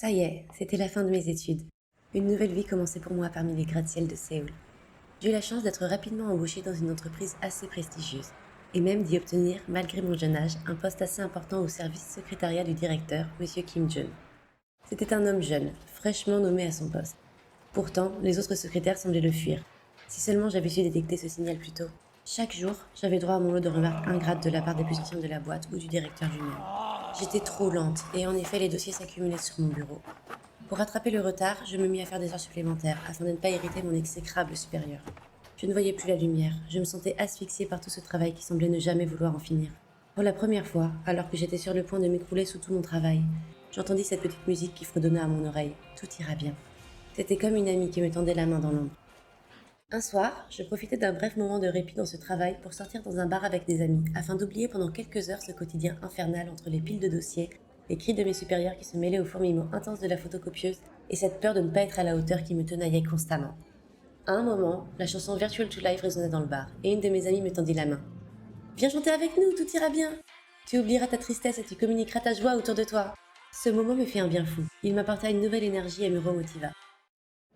Ça y est, c'était la fin de mes études. Une nouvelle vie commençait pour moi parmi les gratte-ciel de Séoul. J'ai eu la chance d'être rapidement embauchée dans une entreprise assez prestigieuse, et même d'y obtenir, malgré mon jeune âge, un poste assez important au service secrétariat du directeur, M. Kim Jun. C'était un homme jeune, fraîchement nommé à son poste. Pourtant, les autres secrétaires semblaient le fuir. Si seulement j'avais su détecter ce signal plus tôt. Chaque jour, j'avais droit à mon lot de remarques ingrates de la part des plus anciens de la boîte ou du directeur lui-même. J'étais trop lente, et en effet les dossiers s'accumulaient sur mon bureau. Pour rattraper le retard, je me mis à faire des heures supplémentaires afin de ne pas irriter mon exécrable supérieur. Je ne voyais plus la lumière, je me sentais asphyxiée par tout ce travail qui semblait ne jamais vouloir en finir. Pour la première fois, alors que j'étais sur le point de m'écrouler sous tout mon travail, j'entendis cette petite musique qui fredonna à mon oreille. Tout ira bien. C'était comme une amie qui me tendait la main dans l'ombre. Un soir, je profitais d'un bref moment de répit dans ce travail pour sortir dans un bar avec des amis, afin d'oublier pendant quelques heures ce quotidien infernal entre les piles de dossiers, les cris de mes supérieurs qui se mêlaient au fourmillement intense de la photocopieuse et cette peur de ne pas être à la hauteur qui me tenaillait constamment. À un moment, la chanson Virtual to Life résonnait dans le bar et une de mes amies me tendit la main. Viens chanter avec nous, tout ira bien. Tu oublieras ta tristesse et tu communiqueras ta joie autour de toi. Ce moment me fit un bien fou. Il m'apporta une nouvelle énergie et me remotiva.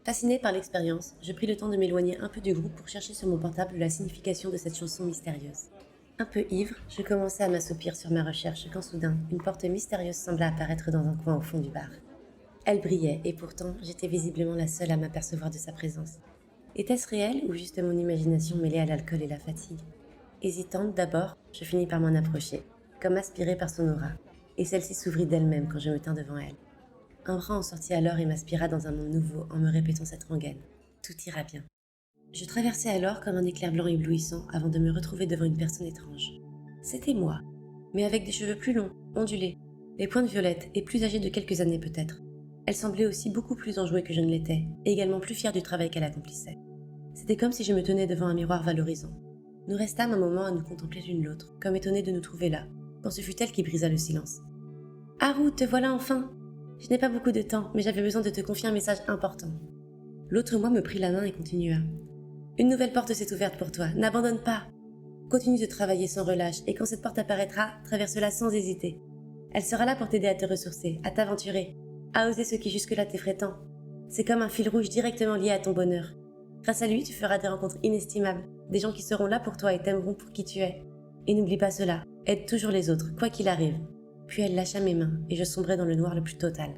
Fascinée par l'expérience, je pris le temps de m'éloigner un peu du groupe pour chercher sur mon portable la signification de cette chanson mystérieuse. Un peu ivre, je commençais à m'assoupir sur ma recherche quand soudain, une porte mystérieuse sembla apparaître dans un coin au fond du bar. Elle brillait et pourtant, j'étais visiblement la seule à m'apercevoir de sa présence. Était-ce réel ou juste mon imagination mêlée à l'alcool et la fatigue? Hésitante d'abord, je finis par m'en approcher, comme aspirée par son aura, et celle-ci s'ouvrit d'elle-même quand je me tins devant elle. Un bras en sortit alors et m'aspira dans un monde nouveau en me répétant cette rengaine. Tout ira bien. Je traversais alors comme un éclair blanc éblouissant avant de me retrouver devant une personne étrange. C'était moi, mais avec des cheveux plus longs, ondulés, les pointes violettes et plus âgée de quelques années peut-être. Elle semblait aussi beaucoup plus enjouée que je ne l'étais, et également plus fière du travail qu'elle accomplissait. C'était comme si je me tenais devant un miroir valorisant. Nous restâmes un moment à nous contempler l'une l'autre, comme étonnés de nous trouver là, quand ce fut elle qui brisa le silence. « Haru, te voilà enfin !» Je n'ai pas beaucoup de temps, mais j'avais besoin de te confier un message important. L'autre moi me prit la main et continua. Une nouvelle porte s'est ouverte pour toi, n'abandonne pas. Continue de travailler sans relâche et quand cette porte apparaîtra, traverse-la sans hésiter. Elle sera là pour t'aider à te ressourcer, à t'aventurer, à oser ce qui jusque-là t'effraie tant. C'est comme un fil rouge directement lié à ton bonheur. Grâce à lui, tu feras des rencontres inestimables, des gens qui seront là pour toi et t'aimeront pour qui tu es. Et n'oublie pas cela, aide toujours les autres, quoi qu'il arrive. Puis elle lâcha mes mains et je sombrai dans le noir le plus total.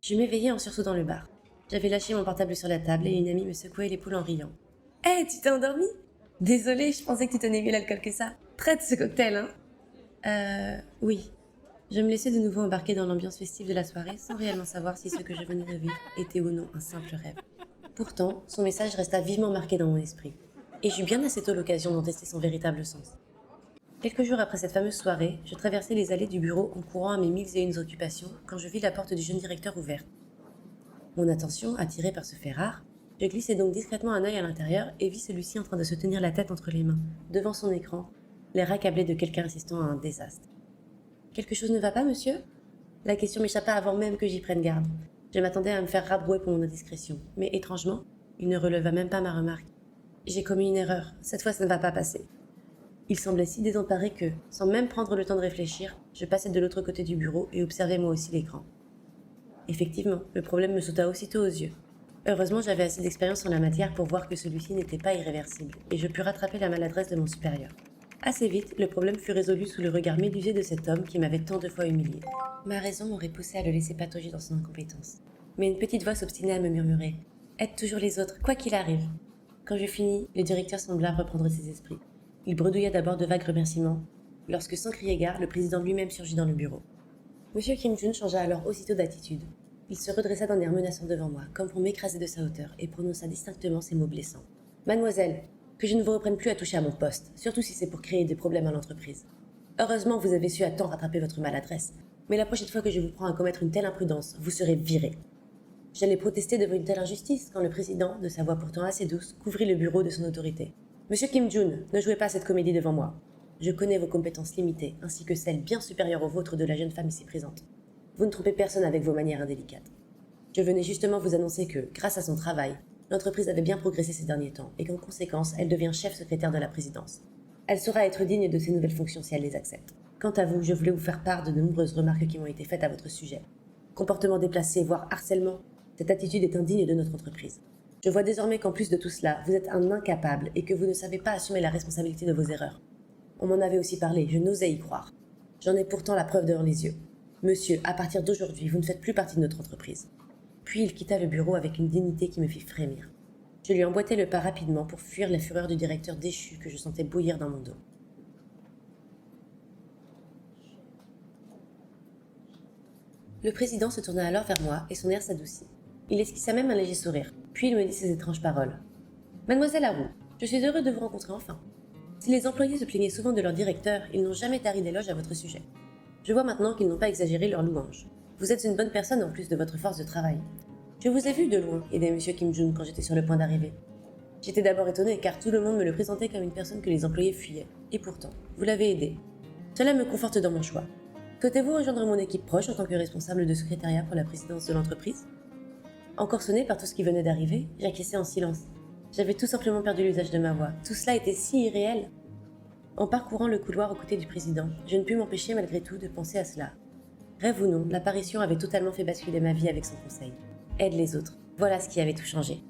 Je m'éveillai en sursaut dans le bar. J'avais lâché mon portable sur la table et une amie me secouait l'épaule en riant. « Hé, tu t'es endormie ? Désolée, je pensais que tu tenais mieux l'alcool que ça. Traite ce cocktail, hein ?» Oui. Je me laissais de nouveau embarquer dans l'ambiance festive de la soirée sans réellement savoir si ce que je venais de vivre était ou non un simple rêve. Pourtant, son message resta vivement marqué dans mon esprit. Et j'eus bien assez tôt l'occasion d'en tester son véritable sens. Quelques jours après cette fameuse soirée, je traversais les allées du bureau en courant à mes 1001 occupations quand je vis la porte du jeune directeur ouverte. Mon attention, attirée par ce fait rare, je glissai donc discrètement un œil à l'intérieur et vis celui-ci en train de se tenir la tête entre les mains, devant son écran, l'air accablé de quelqu'un assistant à un désastre. « Quelque chose ne va pas, monsieur ?» La question m'échappa avant même que j'y prenne garde. Je m'attendais à me faire rabrouer pour mon indiscrétion, mais étrangement, il ne releva même pas ma remarque. J'ai commis une erreur, cette fois ça ne va pas passer. Il semblait si désemparé que, sans même prendre le temps de réfléchir, je passai de l'autre côté du bureau et observai moi aussi l'écran. Effectivement, le problème me sauta aussitôt aux yeux. Heureusement, j'avais assez d'expérience en la matière pour voir que celui-ci n'était pas irréversible, et je pus rattraper la maladresse de mon supérieur. Assez vite, le problème fut résolu sous le regard médusé de cet homme qui m'avait tant de fois humilié. Ma raison m'aurait poussé à le laisser patauger dans son incompétence. Mais une petite voix s'obstinait à me murmurer « Aide toujours les autres, quoi qu'il arrive !» Quand je finis, le directeur sembla reprendre ses esprits. Il bredouilla d'abord de vagues remerciements, lorsque sans crier gare, le président lui-même surgit dans le bureau. Monsieur Kim Jun changea alors aussitôt d'attitude. Il se redressa d'un air menaçant devant moi, comme pour m'écraser de sa hauteur, et prononça distinctement ces mots blessants. « Mademoiselle, que je ne vous reprenne plus à toucher à mon poste, surtout si c'est pour créer des problèmes à l'entreprise. Heureusement, vous avez su à temps rattraper votre maladresse, mais la prochaine fois que je vous prends à commettre une telle imprudence, vous serez viré. » J'allais protester devant une telle injustice quand le président, de sa voix pourtant assez douce, couvrit le bureau de son autorité. « Monsieur Kim Jun, ne jouez pas cette comédie devant moi. Je connais vos compétences limitées, ainsi que celles bien supérieures aux vôtres de la jeune femme ici présente. Vous ne trompez personne avec vos manières indélicates. Je venais justement vous annoncer que, grâce à son travail, l'entreprise avait bien progressé ces derniers temps et qu'en conséquence, elle devient chef secrétaire de la présidence. Elle saura être digne de ses nouvelles fonctions si elle les accepte. Quant à vous, je voulais vous faire part de nombreuses remarques qui m'ont été faites à votre sujet. Comportement déplacé, voire harcèlement. Cette attitude est indigne de notre entreprise. Je vois désormais qu'en plus de tout cela, vous êtes un incapable et que vous ne savez pas assumer la responsabilité de vos erreurs. On m'en avait aussi parlé, je n'osais y croire. J'en ai pourtant la preuve devant les yeux. Monsieur, à partir d'aujourd'hui, vous ne faites plus partie de notre entreprise. Puis il quitta le bureau avec une dignité qui me fit frémir. Je lui emboîtai le pas rapidement pour fuir la fureur du directeur déchu que je sentais bouillir dans mon dos. Le président se tourna alors vers moi et son air s'adoucit. Il esquissa même un léger sourire, puis il me dit ces étranges paroles. Mademoiselle Haroux, je suis heureux de vous rencontrer enfin. Si les employés se plaignaient souvent de leur directeur, ils n'ont jamais tari d'éloges à votre sujet. Je vois maintenant qu'ils n'ont pas exagéré leurs louanges. Vous êtes une bonne personne en plus de votre force de travail. Je vous ai vu de loin, aider M. Kim Jong quand j'étais sur le point d'arriver. J'étais d'abord étonnée car tout le monde me le présentait comme une personne que les employés fuyaient. Et pourtant, vous l'avez aidé. Cela me conforte dans mon choix. Souhaitez-vous rejoindre mon équipe proche en tant que responsable de secrétariat pour la présidence de l'entreprise ? Encore sonné par tout ce qui venait d'arriver, j'acquiesçais en silence. J'avais tout simplement perdu l'usage de ma voix. Tout cela était si irréel. En parcourant le couloir aux côtés du président, je ne pus m'empêcher malgré tout de penser à cela. Rêve ou non, l'apparition avait totalement fait basculer ma vie avec son conseil. Aide les autres. Voilà ce qui avait tout changé.